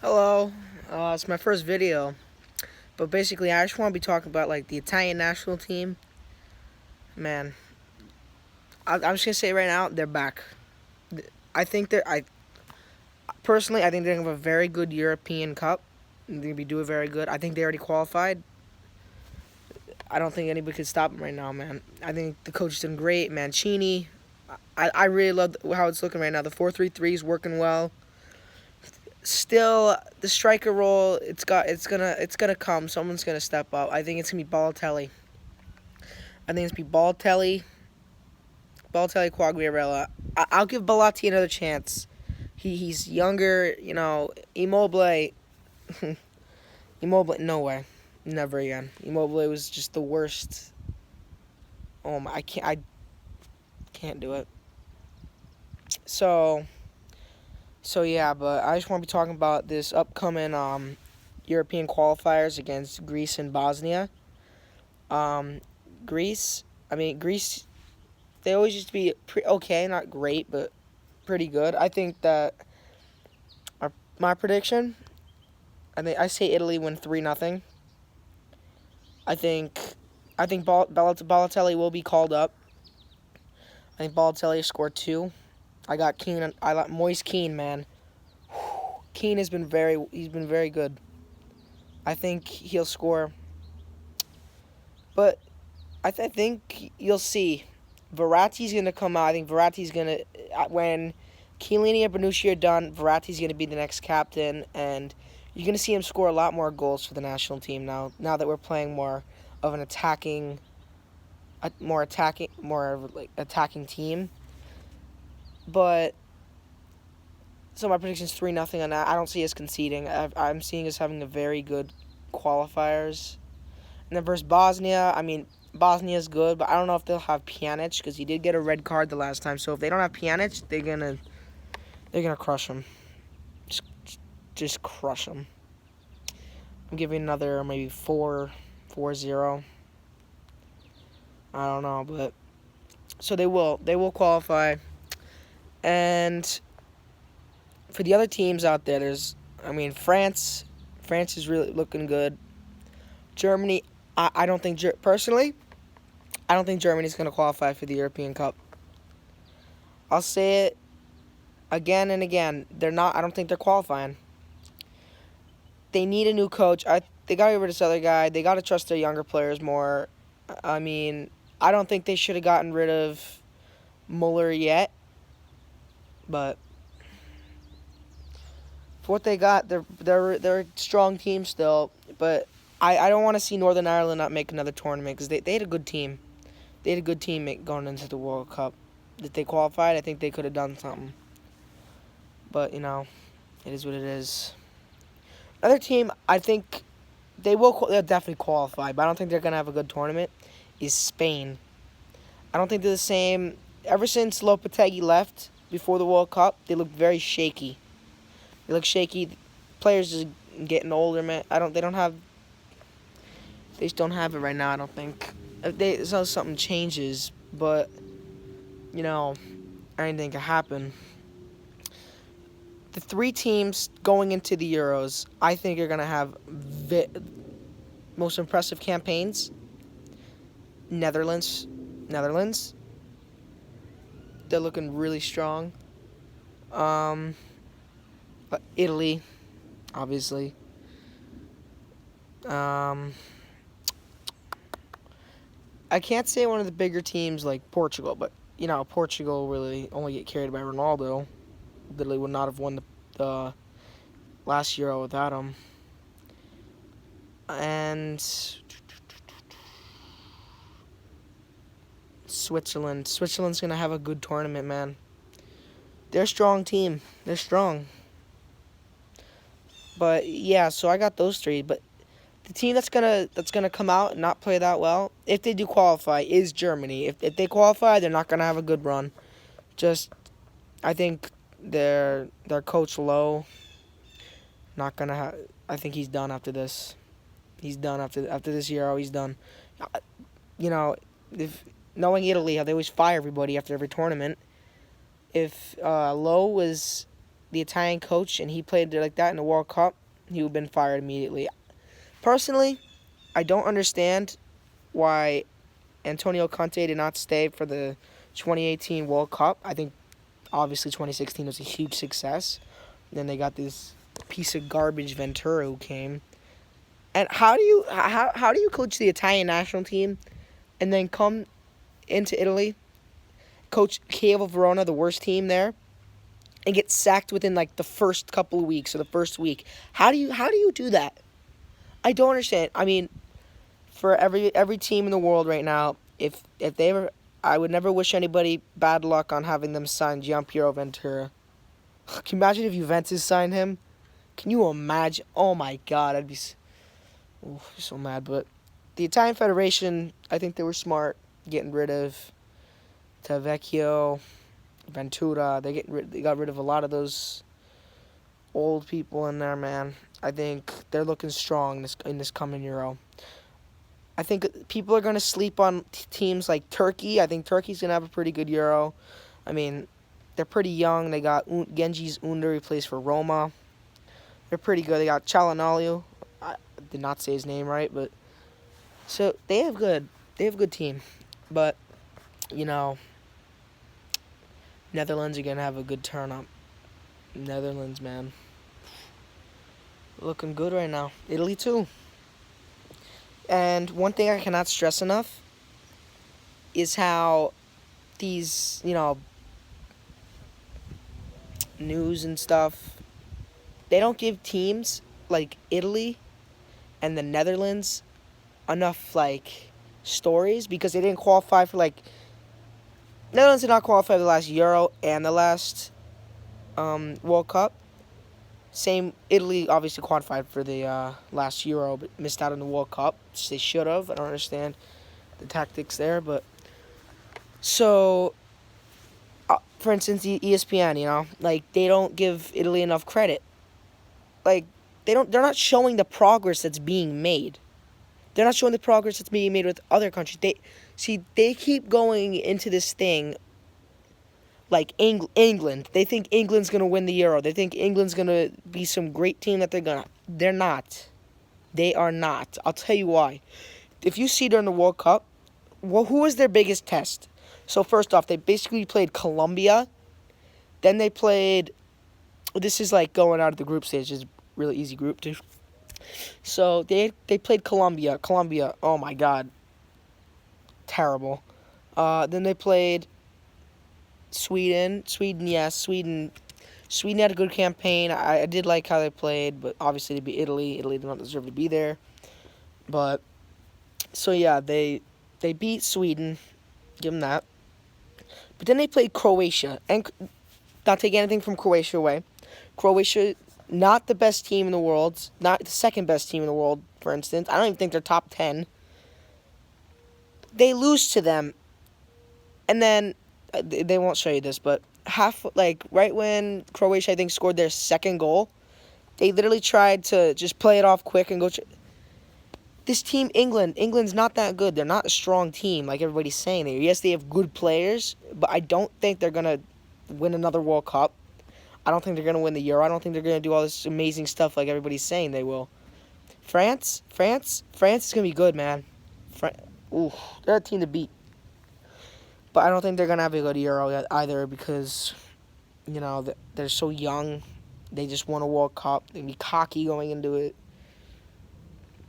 Hello, it's my first video, but basically I just want to be talking about like the Italian national team. Man, I'm just gonna say right now they're back. I think I personally I think they're gonna have a very good European Cup. They're gonna be doing very good. I think they already qualified. I don't think anybody could stop them right now, man. I think the coach is doing great. Mancini, I really love how it's looking right now. The 4-3-3 is working well. Still, the striker role it's gonna come. Someone's gonna step up. I think it's gonna be Balotelli. I think it's gonna be Balotelli, Quagliarella. I'll give Balati another chance. He's younger, Immobile, Immobile. No way, never again. Immobile was just the worst. Oh my, I can't do it. So yeah, but I just want to be talking about this upcoming European qualifiers against Greece and Bosnia. Um, Greece, Greece. They always used to be okay, not great, but pretty good. I think that my prediction. I say Italy win 3-0. I think Balotelli will be called up. I think Balotelli scored two. I got Keane. I like Moise Keane, man. Keane he's been very good. I think he'll score, but I think you'll see. Verratti's gonna come out. I think Verratti's gonna when Chiellini and Bonucci are done. Verratti's gonna be the next captain, and you're gonna see him score a lot more goals for the national team now. Now that we're playing more of an more of like attacking team. But so my prediction is 3-0 on that. I don't see us conceding. I'm seeing us having a very good qualifiers. And then versus Bosnia, Bosnia's good, but I don't know if they'll have Pjanic because he did get a red card the last time. So if they don't have Pjanic, they're gonna crush him. Just, just crush him. I'm giving another maybe 4-0. I don't know, but so they will qualify. And for the other teams out there, France. France is really looking good. Germany, I don't think personally, I don't think Germany's going to qualify for the European Cup. I'll say it again and again. They're not. I don't think they're qualifying. They need a new coach. They got to get rid of this other guy. They got to trust their younger players more. I mean, I don't think they should have gotten rid of Mueller yet, but for what they got, they're a strong team still. But I don't want to see Northern Ireland not make another tournament because they had a good team. They had a good team going into the World Cup. If they qualified, I think they could have done something. But it is what it is. Another team, I think they'll definitely qualify, but I don't think they're gonna have a good tournament. Is Spain? I don't think they're the same. Ever since Lopetegui left before the World Cup, they look very shaky. They look shaky. Players just getting older, man. They don't have. They just don't have it right now. I don't think. So something changes, but anything can happen. The three teams going into the Euros, I think are gonna have most impressive campaigns. Netherlands, they're looking really strong. Um, Italy, obviously. Um, I can't say one of the bigger teams like Portugal, but Portugal really only get carried by Ronaldo. Literally would not have won the last Euro without him. And Switzerland's gonna have a good tournament, man. They're a strong team. They're strong. But yeah, so I got those three. But the team that's gonna come out and not play that well, if they do qualify, is Germany. If they qualify, they're not gonna have a good run. Just I think their coach Lowe not gonna have. I think he's done after this. He's done after this Euro. He's done. You know, if knowing Italy, how they always fire everybody after every tournament. If Lowe was the Italian coach and he played like that in the World Cup, he would have been fired immediately. Personally, I don't understand why Antonio Conte did not stay for the 2018 World Cup. I think obviously 2016 was a huge success. Then they got this piece of garbage Ventura who came. And how do you coach the Italian national team and then come into Italy, coach Chievo Verona, the worst team there, and get sacked within like the first couple of weeks or the first week? How do you do that? I don't understand. I mean, for every team in the world right now, if they ever, I would never wish anybody bad luck on having them sign Gianpiero Ventura. Can you imagine if Juventus signed him? Can you imagine? Oh my God, I'd be so mad. But the Italian Federation, I think they were smart getting rid of Tavecchio, Ventura. They got rid of a lot of those old people in there, man. I think they're looking strong in this coming Euro. I think people are going to sleep on teams like Turkey. I think Turkey's going to have a pretty good Euro. I mean, they're pretty young. They got Genghis Under, he plays for Roma. They're pretty good. They got Çalhanoğlu. I did not say his name right, but so they have a good team. But, you know, Netherlands are going to have a good turn up. Netherlands, man. Looking good right now. Italy, too. And one thing I cannot stress enough is how these, news and stuff, they don't give teams like Italy and the Netherlands enough, stories because they didn't qualify for, Netherlands did not qualify for the last Euro and the last World Cup. Same, Italy obviously qualified for the last Euro, but missed out on the World Cup, which they should have. I don't understand the tactics there, but so, for instance, ESPN, they don't give Italy enough credit. They're not showing the progress that's being made. They're not showing the progress that's being made with other countries. They keep going into this thing like England. They think England's going to win the Euro. They think England's going to be some great team that they're not. They are not. I'll tell you why. If you see during the World Cup, who was their biggest test? So first off, they basically played Colombia. Then they played, this is like going out of the group stage. It's a really easy group too. So they played Colombia. Colombia, oh my God. Terrible. Then they played Sweden. Sweden had a good campaign. I did like how they played, but obviously to be Italy. Italy did not deserve to be there. But, so yeah, they beat Sweden. Give them that. But then they played Croatia. And not take anything from Croatia away. Croatia, not the best team in the world. Not the second best team in the world, for instance. I don't even think they're top 10. They lose to them. And then, they won't show you this, but right when Croatia, I think, scored their second goal, they literally tried to just play it off quick and go. This team, England's not that good. They're not a strong team like everybody's saying. Yes, they have good players, but I don't think they're going to win another World Cup. I don't think they're going to win the Euro. I don't think they're going to do all this amazing stuff like everybody's saying they will. France is going to be good, man. They're a team to beat. But I don't think they're going to have a good Euro yet either because, they're so young. They just won a World Cup. They'll be cocky going into it.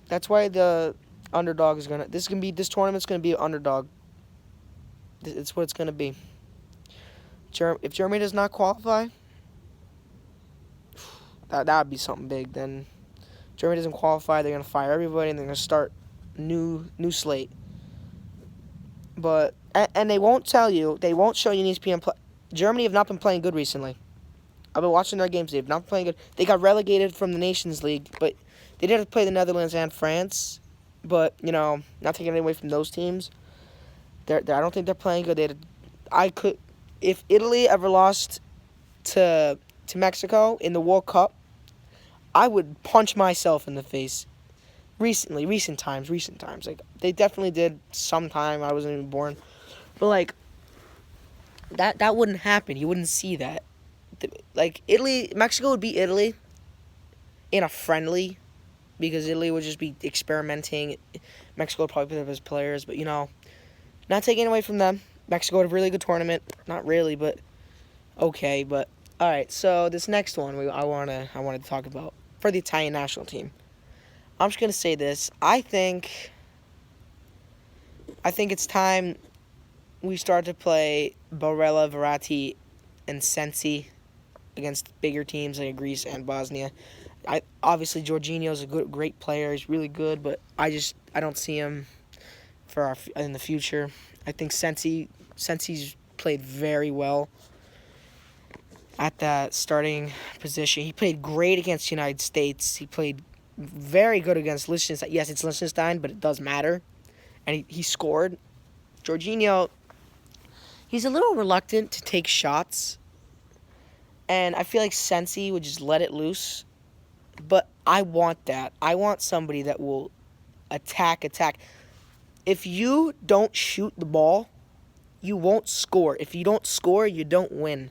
That's why the underdog is going to... This tournament's going to be an underdog. It's what it's going to be. If Germany does not qualify, that would be something big. Then Germany doesn't qualify, they're going to fire everybody, and they're going to start new slate. But... And they won't show you in ESPN. Germany have not been playing good recently. I've been watching their games. They have not been playing good. They got relegated from the Nations League, but they did have to play the Netherlands and France. But, not taking anything away from those teams. I don't think they're playing good. If Italy ever lost to Mexico in the World Cup, I would punch myself in the face. Recent times. They definitely did sometime. I wasn't even born. But, that wouldn't happen. You wouldn't see that. like Italy, Mexico would beat Italy in a friendly because Italy would just be experimenting. Mexico would probably put up his players, but not taking away from them. Mexico had a really good tournament. Not really, but okay. But all right. So this next one I wanted to talk about for the Italian national team. I'm just gonna say this. I think it's time we start to play Barella, Verratti, and Sensi against bigger teams like Greece and Bosnia. Obviously Jorginho's a great player. He's really good, but I don't see him in the future. I think Sensi's played very well at that starting position. He played great against the United States. He played very good against Liechtenstein. Yes, it's Liechtenstein, but it does matter. And he scored. Jorginho, he's a little reluctant to take shots. And I feel like Sensi would just let it loose. But I want that. I want somebody that will attack. If you don't shoot the ball, you won't score. If you don't score, you don't win.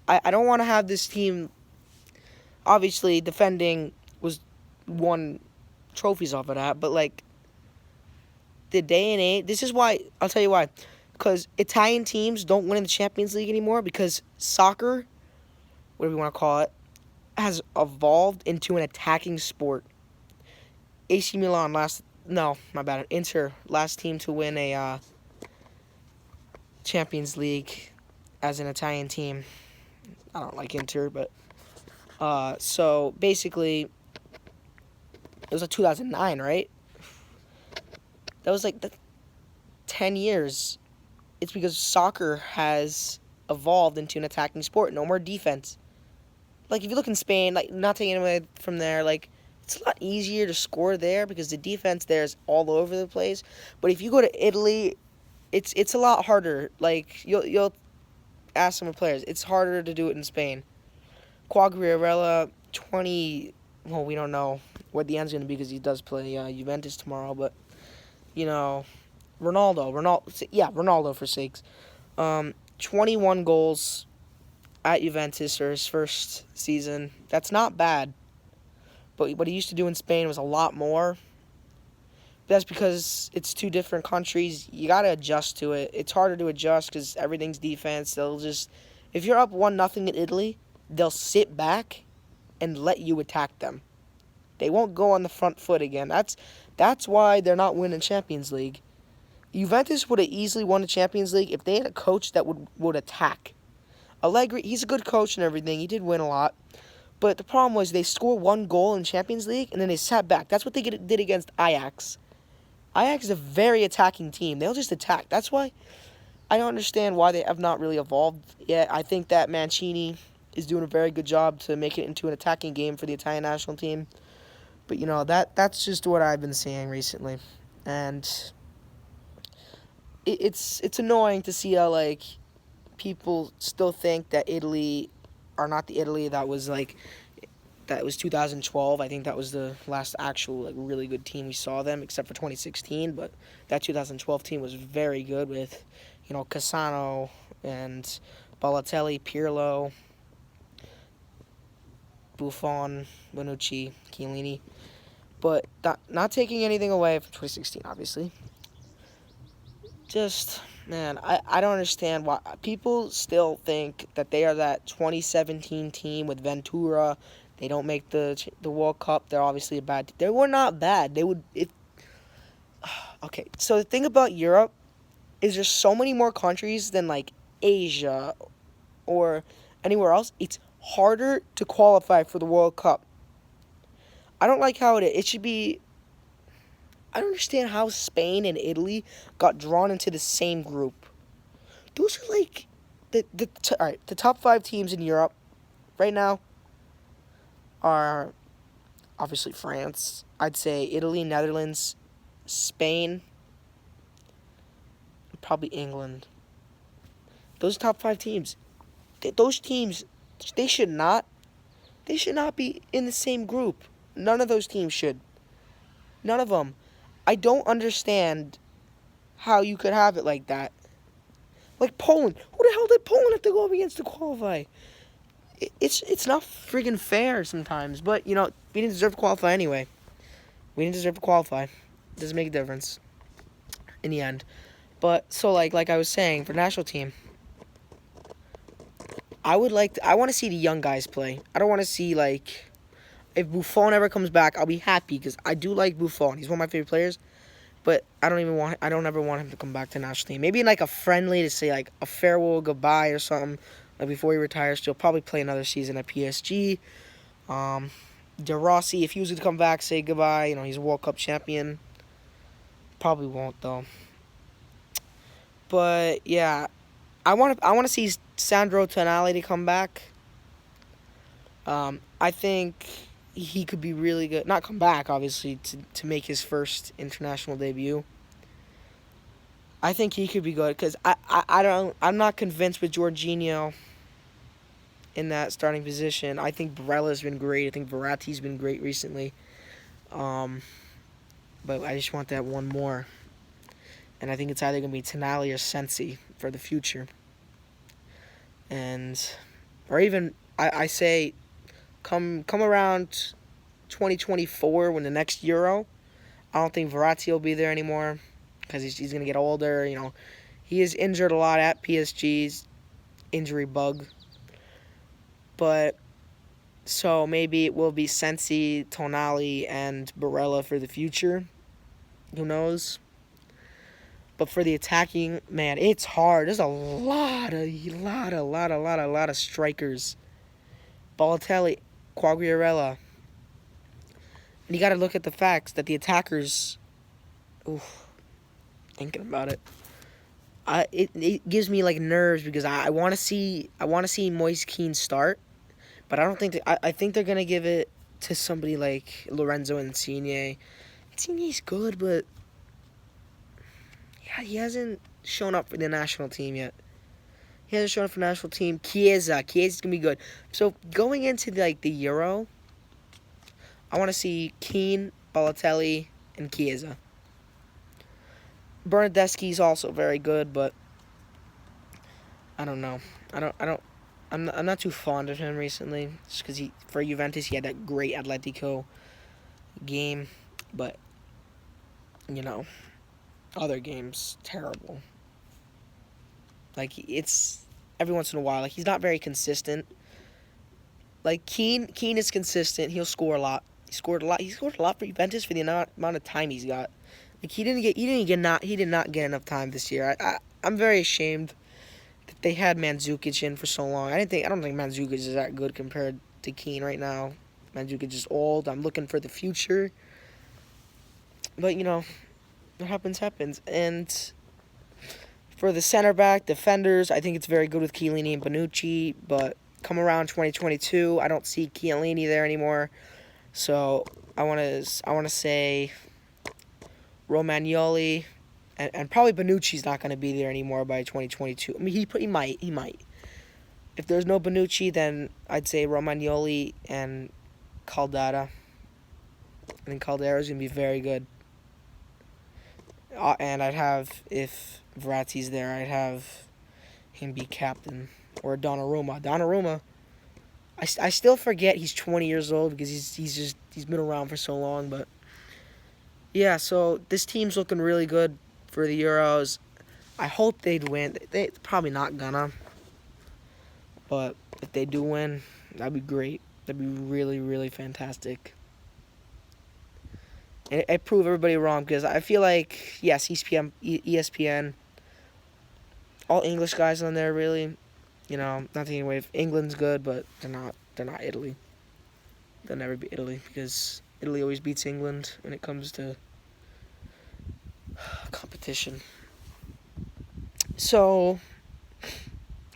I don't want to have this team, obviously defending was won trophies off of that, but like the day and age, this is why, I'll tell you why. Because Italian teams don't win in the Champions League anymore because soccer, whatever you want to call it, has evolved into an attacking sport. AC Milan Inter, last team to win a Champions League as an Italian team. I don't like Inter, but so basically it was like 2009, right? That was like 10 years. It's because soccer has evolved into an attacking sport. No more defense. Like if you look in Spain, like not taking away from there, like it's a lot easier to score there because the defense there is all over the place. But if you go to Italy, it's a lot harder. Like you'll ask some players, it's harder to do it in Spain. Quagliarella, we don't know what the end's going to be because he does play Juventus tomorrow, but, Ronaldo for sakes. 21 goals at Juventus for his first season. That's not bad, but what he used to do in Spain was a lot more. That's because it's two different countries. You got to adjust to it. It's harder to adjust because everything's defense. If you're up 1-0 in Italy, they'll sit back and let you attack them. They won't go on the front foot again. That's why they're not winning Champions League. Juventus would have easily won the Champions League if they had a coach that would attack. Allegri, he's a good coach and everything. He did win a lot. But the problem was they scored one goal in Champions League and then they sat back. That's what they did against Ajax. Ajax is a very attacking team. They'll just attack. That's why I don't understand why they have not really evolved yet. I think that Mancini is doing a very good job to make it into an attacking game for the Italian national team. But, that's just what I've been seeing recently. And it's annoying to see how, like, people still think that Italy are not the Italy that was 2012. I think that was the last actual really good team we saw them, except for 2016. But that 2012 team was very good with, Cassano and Balotelli, Pirlo, Buffon, Bonucci, Chiellini. But not taking anything away from 2016, obviously. Just, man, I don't understand why people still think that they are that 2017 team with Ventura. They don't make the World Cup. They're obviously a bad team. They were not bad. Okay, so the thing about Europe is there's so many more countries than, like, Asia or anywhere else. It's harder to qualify for the World Cup. I don't like how it should be. I don't understand how Spain and Italy got drawn into the same group. Those are like the top 5 teams in Europe right now are obviously France. I'd say Italy, Netherlands, Spain, probably England. Those top 5 teams. Those teams, they should not be in the same group. None of those teams should. None of them. I don't understand how you could have it like that. Like Poland. Who the hell did Poland have to go up against to qualify? it's not freaking fair sometimes. But you know, we didn't deserve to qualify anyway. We didn't deserve to qualify. Doesn't make a difference in the end. But so like I was saying, for the national team, I want to see the young guys play. I don't want to see like if Buffon ever comes back, I'll be happy because I do like Buffon. He's one of my favorite players. But I don't ever want him to come back to the national team. Maybe in like a friendly to say like a farewell goodbye or something. Like before he retires, he'll probably play another season at PSG. De Rossi, if he was to come back, say goodbye. You know, he's a World Cup champion. Probably won't though. But yeah, I want to see Sandro Tonali to come back. I think he could be really good. Not come back, obviously, to make his first international debut. I think he could be good because I'm not convinced with Jorginho in that starting position. I think Barella's been great. I think Verratti's been great recently. But I just want that one more. And I think it's either going to be Tonali or Sensi for the future. Or even, I say, come around 2024 when the next Euro, I don't think Verratti will be there anymore because he's going to get older. You know, he is injured a lot at PSG's injury bug. But so maybe it will be Sensi, Tonali, and Barella for the future. Who knows? But for the attacking, man, it's hard. There's a lot of strikers. Balotelli, Quagliarella. And you got to look at the facts that the attackers. Oof, thinking about it. It gives me like nerves because I want to see Moise Kean start, but I don't think I think they're gonna give it to somebody like Lorenzo Insigne. Insigne's good, but yeah, he hasn't shown up for the national team yet. He hasn't shown up for the national team. Chiesa's gonna be good. So going into the Euro, I want to see Kean, Balotelli, and Chiesa. Bernardeschi's also very good, but I don't know. I'm not too fond of him recently, just because for Juventus he had that great Atletico game, but you know, other games terrible. Like it's every once in a while, like he's not very consistent. Like Kean is consistent. He'll score a lot. He scored a lot. He scored a lot for Juventus for the amount of time he's got. Like he did not get enough time this year. I'm very ashamed that they had Mandzukic in for so long. I don't think Mandzukic is that good compared to Kean right now. Mandzukic is old. I'm looking for the future. But you know, what happens. And for the center back defenders, I think it's very good with Chiellini and Bonucci, but come around 2022, I don't see Chiellini there anymore. So I want to say Romagnoli, and probably Bonucci's not going to be there anymore by 2022. I mean, he might. If there's no Bonucci, then I'd say Romagnoli and Caldara. I think Caldara's going to be very good. And if Verratti's there, I'd have him be captain. Or Donnarumma. Donnarumma, I still forget he's 20 years old because he's been around for so long, but yeah, so this team's looking really good for the Euros. I hope they'd win. They're probably not gonna. But if they do win, that'd be great. That'd be really, really fantastic. And it prove everybody wrong because I feel like, yes, ESPN, all English guys on there really. You know, not taking away if England's good, but they're not Italy. They'll never be Italy because Italy always beats England when it comes to competition. So,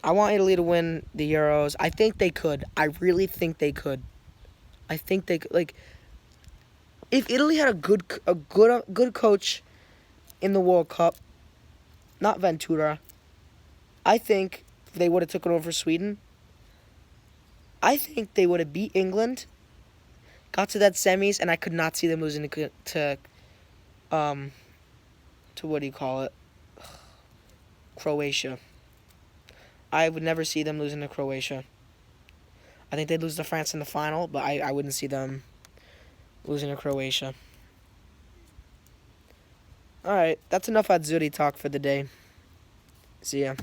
I want Italy to win the Euros. I think they could. I really think they could. I think they could. Like, if Italy had a good coach in the World Cup, not Ventura, I think they would have taken over Sweden. I think they would have beat England, got to that semis, and I could not see them losing to what do you call it? Croatia. I would never see them losing to Croatia. I think they'd lose to France in the final, but I wouldn't see them losing to Croatia. All right, that's enough Azzurri talk for the day. See ya.